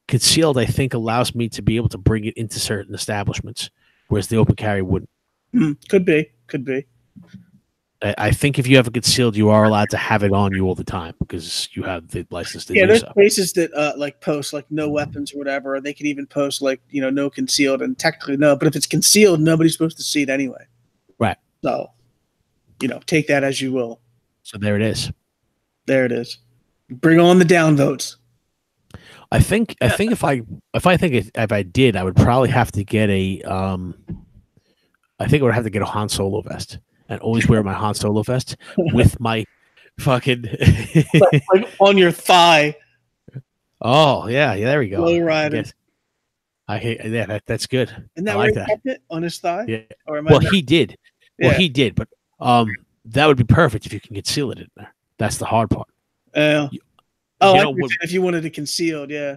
concealed, I think, allows me to be able to bring it into certain establishments, whereas the open carry wouldn't. Could be. I think if you have it concealed, you are allowed to have it on you all the time because you have the license to do so. Yeah, there's places that like post like no weapons or whatever. Or they can even post like no concealed, and technically no. But if it's concealed, nobody's supposed to see it anyway. Right. So, take that as you will. So there it is. There it is. Bring on the downvotes. I think if I did, I would probably have to get a. I think I would have to get a Han Solo vest. And always wear my Han Solo vest with my fucking like on your thigh. Oh yeah, there we go. Low rider. I hate that's good. Isn't that where he kept it on his thigh? Yeah. He did. Yeah. Well, he did, but that would be perfect if you can conceal it in there. That's the hard part. If you wanted it concealed, yeah.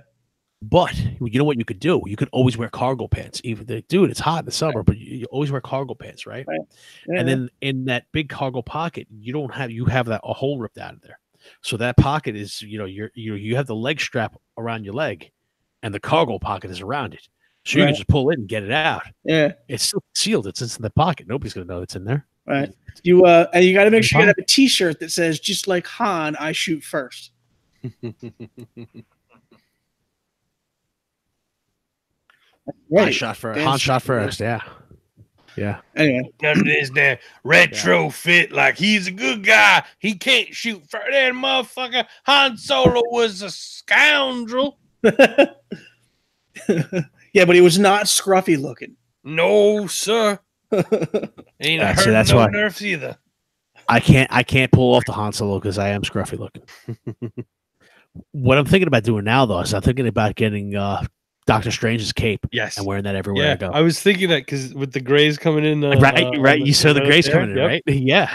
But you know what you could do? You could always wear cargo pants. Dude, it's hot in the summer, but you always wear cargo pants, right? Yeah. And then in that big cargo pocket, you have a hole ripped out of there. So that pocket is, you have the leg strap around your leg, and the cargo pocket is around it. So you can just pull it and get it out. Yeah, it's still sealed. It's in the pocket. Nobody's gonna know it's in there. Right. And you got to make sure you have a T-shirt that says, "Just like Han, I shoot first." Right. Han shot first. Yeah. Anyway, none of this damn retrofit like he's a good guy. He can't shoot for that motherfucker. Han Solo was a scoundrel. Yeah, but he was not scruffy looking. No, sir. Ain't hurt no nerfs either. I can't pull off the Han Solo because I am scruffy looking. What I'm thinking about doing now, though, is I'm thinking about getting Doctor Strange's cape. Yes. And wearing that everywhere I go. I was thinking that because with the grays coming in. Right. You saw the grays coming in, right? Yeah.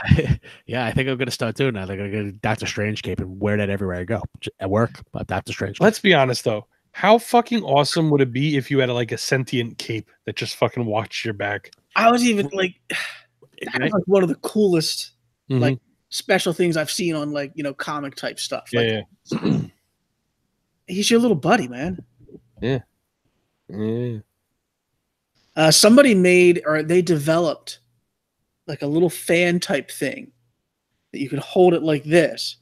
Yeah. I think I'm going to start doing that. I'm going to get a Doctor Strange cape and wear that everywhere I go. At work, Doctor Strange cape. Let's be honest, though. How fucking awesome would it be if you had a sentient cape that just fucking watched your back? I was even like, that was like one of the coolest like special things I've seen on comic type stuff. He's your little buddy, man. Yeah. Somebody they developed like a little fan type thing that you could hold it like this,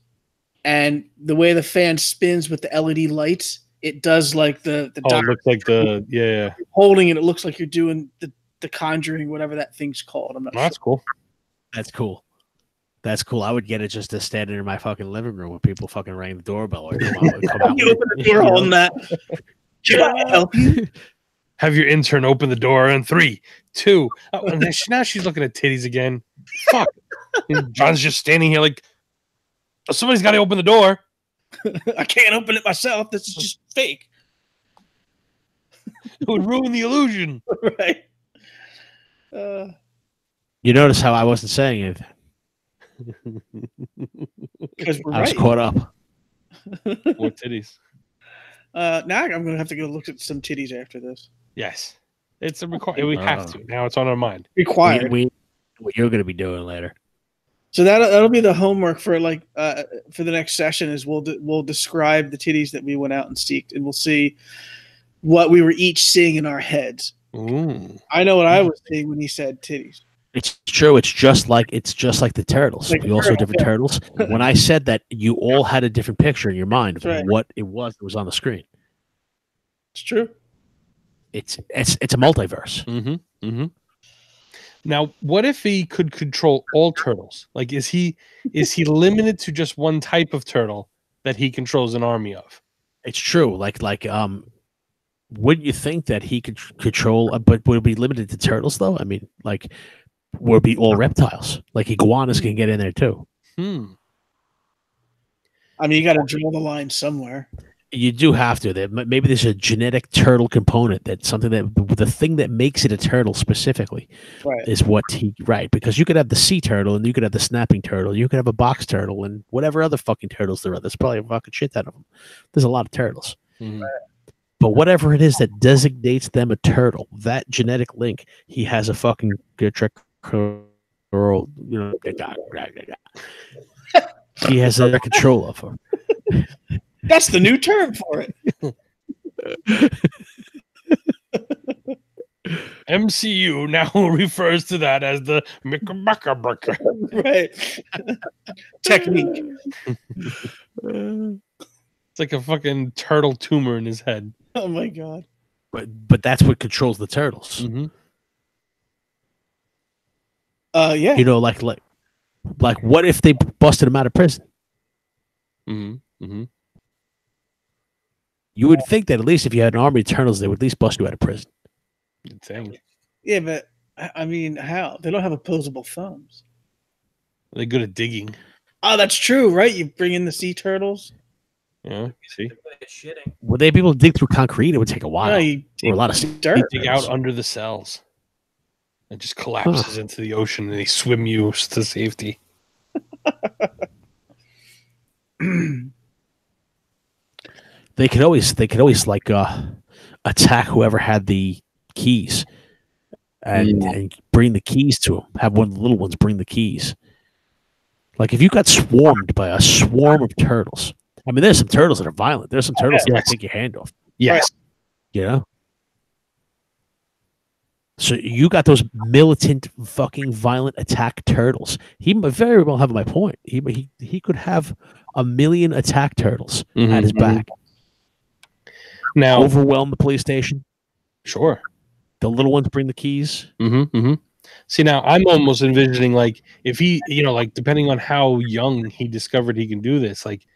and the way the fan spins with the LED lights, it does like the it looks like the holding it. It looks like you're doing the Conjuring, whatever that thing's called. I'm not sure. That's cool. That's cool. I would get it just to stand in my fucking living room when people fucking rang the doorbell or come out. You open the door holding that. Should I help you? Have your intern open the door in 3, 2. Oh, and now she's looking at titties again. Fuck. And John's just standing here like, somebody's got to open the door. I can't open it myself. This is just fake. It would ruin the illusion. Right. You notice how I wasn't saying anything. Because I was caught up. What titties? Now I'm going to have to go look at some titties after this. Yes. It's a requirement. We have to. Now it's on our mind. Required. What you're going to be doing later. So that'll be the homework for for the next session is we'll describe the titties that we went out and seeked, and we'll see what we were each seeing in our heads. Ooh. I know what I was seeing when he said titties. It's true. It's just like the turtles. Like We also have different yeah. turtles. When I said that, you all had a different picture in your mind of Right. what it was that was on the screen. It's true. It's a multiverse. Mm-hmm. Mm-hmm. Now, what if he could control all turtles? Like, is he limited to just one type of turtle that he controls an army of? It's true. Wouldn't you think that he could control? But would it be limited to turtles though? I mean, like, would it be all reptiles? Like iguanas can get in there too. Hmm. I mean, you got to draw the line somewhere. You do have to. Maybe there's a genetic turtle component. That's something that the thing that makes it a turtle specifically Right. is what because you could have the sea turtle and you could have the snapping turtle. You could have a box turtle and whatever other fucking turtles there are. There's probably a fucking shit ton of them. There's a lot of turtles. Mm-hmm. But whatever it is that designates them a turtle, that genetic link, he has a fucking trick. He has a control of them. That's the new term for it. MCU now refers to that as the Mickabuckabucka. Right. Technique. It's like a fucking turtle tumor in his head. Oh my god. But that's what controls the turtles. Mm-hmm. Yeah. You know, like what if they busted him out of prison? Mm-hmm. Mm-hmm. You would think that at least if you had an army of turtles, they would at least bust you out of prison. You'd think. Yeah, but I mean, how? They don't have opposable thumbs. They're good at digging. Oh, that's true, right? You bring in the sea turtles. Yeah, see? Shitting. Would they be able to dig through concrete? It would take a while. No, you or a lot of dirt. Dig out under the cells. It just collapses into the ocean and they swim you to safety. They could always like attack whoever had the keys and bring the keys to them. Have one of the little ones bring the keys. Like if you got swarmed by a swarm of turtles. I mean, there's some turtles that are violent. There's some turtles that take your hand off. Yes. You know? So you got those militant, fucking violent attack turtles. He might very well have my point. He could have 1 million attack turtles at his back. Now, overwhelm the police station. Sure. The little ones bring the keys. Mm-hmm, mm-hmm. See, now I'm almost envisioning like if he, like depending on how young he discovered he can do this, like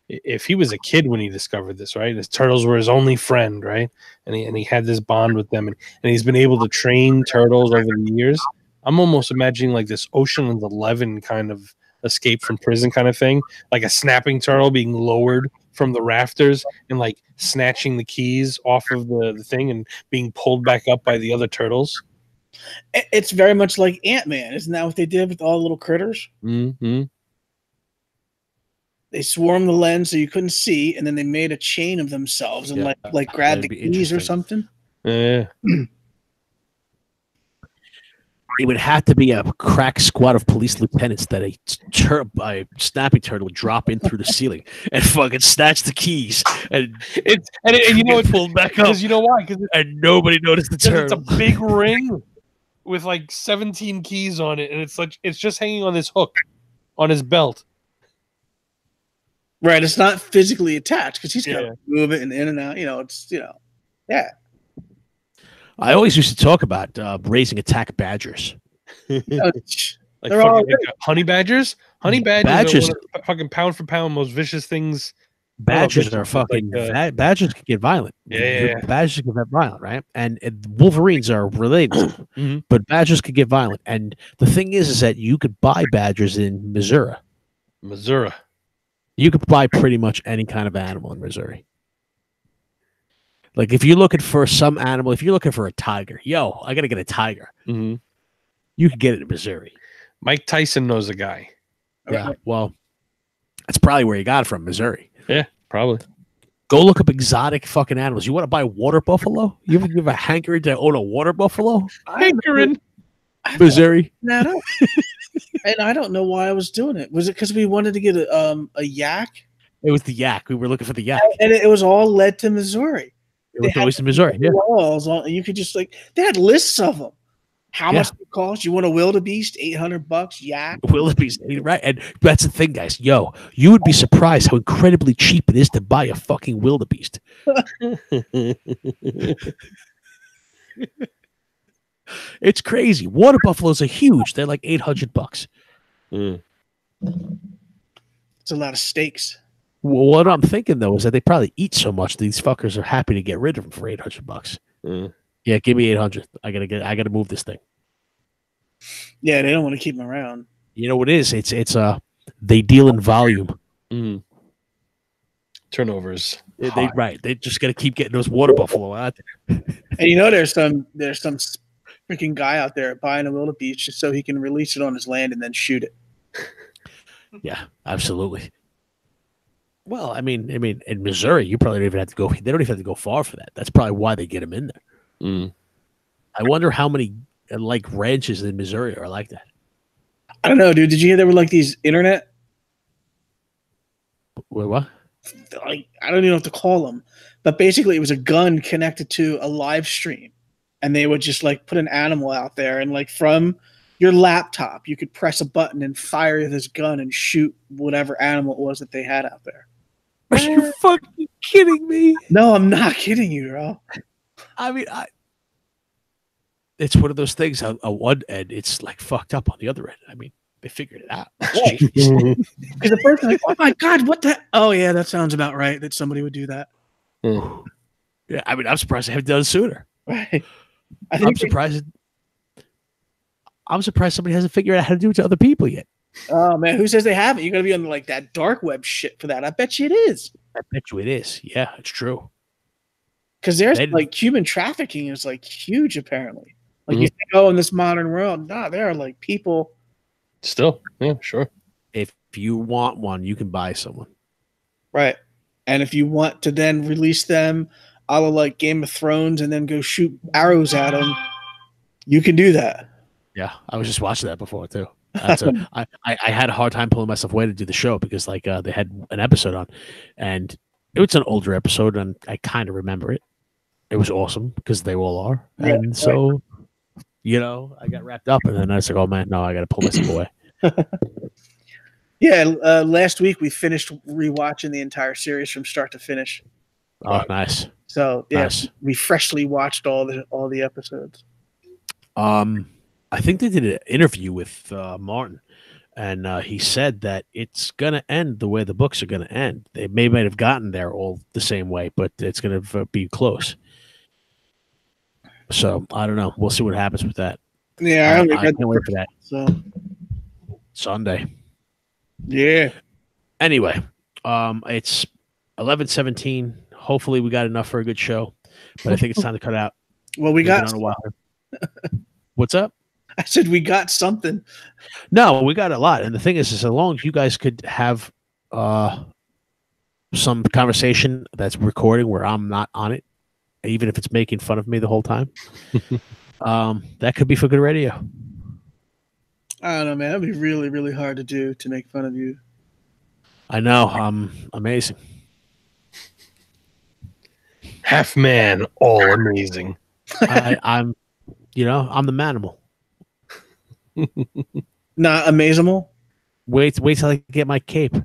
if he was a kid when he discovered this, right? His turtles were his only friend, right? And he had this bond with them, and he's been able to train turtles over the years. I'm almost imagining like this Ocean's 11 kind of escape from prison kind of thing, like a snapping turtle being lowered from the rafters and like snatching the keys off of the thing and being pulled back up by the other turtles. It's very much like Ant-Man. Isn't that what they did with all the little critters? Mm-hmm. They swarmed the lens so you couldn't see, and then they made a chain of themselves and like grabbed the keys or something. Yeah. It would have to be a crack squad of police lieutenants that a snapping turtle would drop in through the ceiling and fucking snatch the keys and you know it's pulled back up. Because you know why? And nobody noticed the turtle. It's a big ring with like 17 keys on it, and it's just hanging on this hook on his belt. Right, it's not physically attached because he's got to move it and in and out. Yeah. I always used to talk about raising attack badgers. Like honey badgers. Honey badgers are fucking pound for pound most vicious things. Badgers are fucking badgers can get violent. Yeah. Badgers can get violent, right? And Wolverines are related, but badgers can get violent. And the thing is that you could buy badgers in Missouri. You could buy pretty much any kind of animal in Missouri. Like if you're looking for some animal, if you're looking for a tiger, I gotta get a tiger. Mm-hmm. You can get it in Missouri. Mike Tyson knows a guy. Yeah, well, that's probably where he got it from, Missouri. Yeah, probably. Go look up exotic fucking animals. You want to buy water buffalo? You ever give a hankering to own a water buffalo? Hankering. Missouri. No. And I don't know why I was doing it. Was it because we wanted to get a yak? It was the yak. We were looking for the yak. And it was all led to Missouri. It was always in Missouri. Yeah. Walls you could just they had lists of them. How much it cost? You want a wildebeest? $800? Yeah. Wildebeest, right? And that's the thing, guys. Yo, you would be surprised how incredibly cheap it is to buy a fucking wildebeest. It's crazy. Water buffaloes are huge. They're like $800. It's a lot of steaks. Well, what I'm thinking though is that they probably eat so much these fuckers are happy to get rid of them for $800. Yeah, give me 800. I gotta move this thing. Yeah, they don't want to keep them around. You know what it is? It's they deal in volume. Turnovers. They just gotta keep getting those water buffalo out there. And you know, there's some freaking guy out there buying a wildebeest just so he can release it on his land and then shoot it. Yeah, absolutely. Well, I mean, in Missouri, you probably don't even have to go. They don't even have to go far for that. That's probably why they get them in there. I wonder how many like ranches in Missouri are like that. I don't know, dude. Did you hear there were like these internet? Wait, what? Like, I don't even know what to call them, but basically, it was a gun connected to a live stream, and they would just like put an animal out there, and like from your laptop, you could press a button and fire this gun and shoot whatever animal it was that they had out there. Are you fucking kidding me? No, I'm not kidding you, bro. I mean, it's one of those things on one end, it's like fucked up on the other end. I mean, they figured it out. Because the first time, like, oh my God, what the? Oh, yeah, that sounds about right that somebody would do that. Yeah, I mean, I'm surprised they haven't done it sooner. Right. I'm surprised somebody hasn't figured out how to do it to other people yet. Oh, man, who says they haven't? You're going to be on like that dark web shit for that. I bet you it is. I bet you it is. Yeah, it's true. Because there's like human trafficking is like huge, apparently. Like you think, oh, in this modern world, nah, there are like people. Still, yeah, sure. If you want one, you can buy someone. Right. And if you want to then release them a la like Game of Thrones and then go shoot arrows at them, you can do that. Yeah, I was just watching that before too. I had a hard time pulling myself away to do the show because like they had an episode on, and it was an older episode, and I kind of remember it. It was awesome because they all are, and so you know I got wrapped up, and then I was like, oh man, no, I got to pull myself away. Yeah, last week we finished rewatching the entire series from start to finish. Oh, nice. So yeah, we freshly watched all the episodes. I think they did an interview with Martin, and he said that it's going to end the way the books are going to end. They might have gotten there all the same way, but it's going to be close. So I don't know. We'll see what happens with that. Yeah, I can't wait for that. So Sunday. Yeah. Anyway, it's 11:17. Hopefully, we got enough for a good show, but I think it's time to cut out. Well, we got on a while. What's up? I said we got something. No, we got a lot. And the thing is as long as you guys could have some conversation that's recording where I'm not on it, even if it's making fun of me the whole time, that could be for good radio. I don't know, man. That'd be really, really hard to do, to make fun of you. I know. Amazing. Half man, all amazing. I'm the manimal. Not amazable. Wait till I get my cape.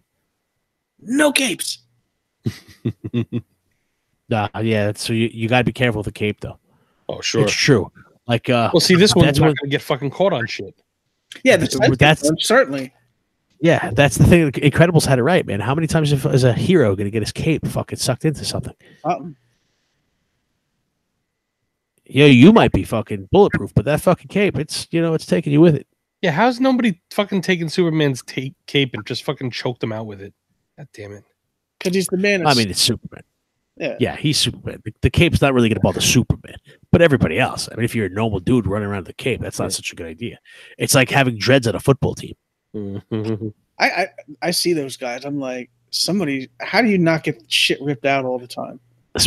No capes. Yeah. So you got to be careful with the cape, though. Oh, sure. It's true. Like, well, see, this one's not going to get fucking caught on shit. Yeah, that's certainly. Yeah, that's the thing. Incredibles had it right, man. How many times is a hero going to get his cape fucking sucked into something? Yeah, you might be fucking bulletproof, but that fucking cape, it's taking you with it. Yeah, how's nobody fucking taken Superman's cape and just fucking choked him out with it? God damn it. Because he's the man. I mean, it's Superman. Yeah, he's Superman. The cape's not really going to bother Superman, but everybody else. I mean, if you're a normal dude running around with a cape, that's not such a good idea. It's like having dreads on a football team. I see those guys. I'm like, how do you not get shit ripped out all the time?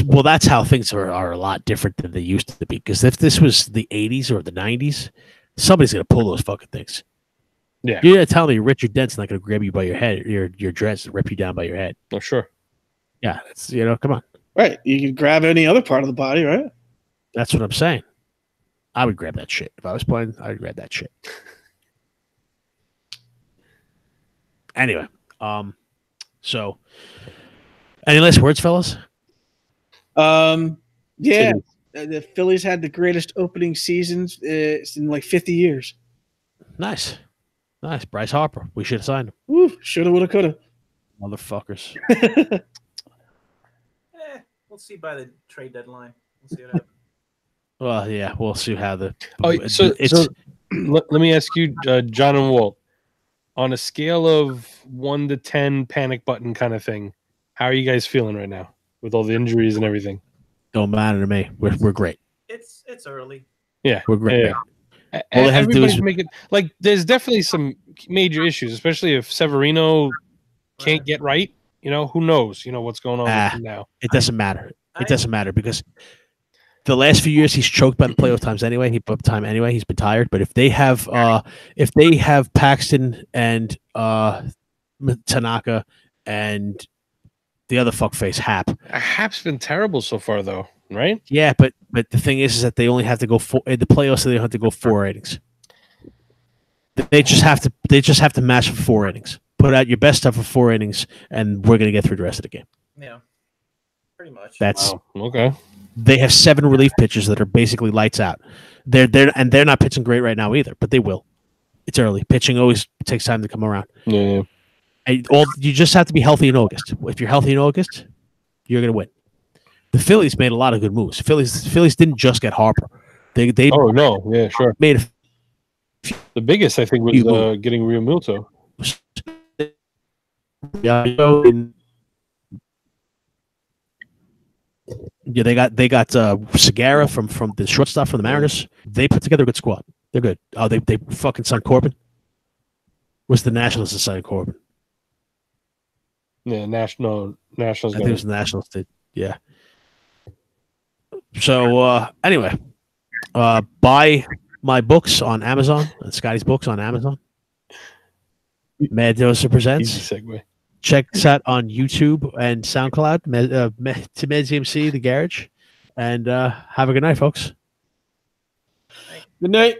Well, that's how things are a lot different than they used to be. Because if this was the 80s or the 90s, somebody's going to pull those fucking things. Yeah. You're going to tell me Richard Dent's not going to grab you by your head, your dreads, and rip you down by your head. Oh, sure. Yeah, it's, come on. Right. You can grab any other part of the body, right? That's what I'm saying. I would grab that shit. If I was playing, I would grab that shit. Anyway, so any last words, fellas? Yeah, the Phillies had the greatest opening seasons in like 50 years. Nice. Bryce Harper. We should have signed him. Woo, shoulda, woulda, coulda. Motherfuckers. We'll see by the trade deadline. We'll see what happens. Well, yeah, we'll see how the. So let me ask you, John and Walt, on a scale of 1 to 10, panic button kind of thing, how are you guys feeling right now with all the injuries and everything? Don't matter to me. We're great. It's early. Yeah, we're great. Yeah. All they have to do is make it. Like, there's definitely some major issues, especially if Severino can't get right. You know, who knows? You know what's going on with him now. It doesn't matter. It doesn't matter because the last few years he's choked by the playoff times anyway. He put up time anyway. He's been tired. But if they have Paxton and Tanaka and the other fuckface Hap's been terrible so far, though, right? Yeah, but the thing is that they only have to go in the playoffs. So they don't have to go 4 innings. They just have to match for 4 innings. Put out your best stuff for 4 innings, and we're gonna get through the rest of the game. Yeah, pretty much. That's okay. They have 7 relief pitchers that are basically lights out. They're not pitching great right now either, but they will. It's early. Pitching always takes time to come around. Yeah. And you just have to be healthy in August. If you're healthy in August, you're gonna win. The Phillies made a lot of good moves. Phillies didn't just get Harper. They oh no, yeah, sure. Made the biggest I think was getting Real Milto. Yeah, they got Segura from the shortstop from the Mariners. They put together a good squad. They're good. Oh, they fucking signed Corbin. Was the Nationals that signed Corbin? Yeah, Nationals. I think it was the Nationals did. Yeah. So anyway, buy my books on Amazon. Scotty's books on Amazon. Mad Doser presents. Easy segue. Check us out on YouTube and SoundCloud. To Meds MC, the garage, and have a good night, folks. Good night.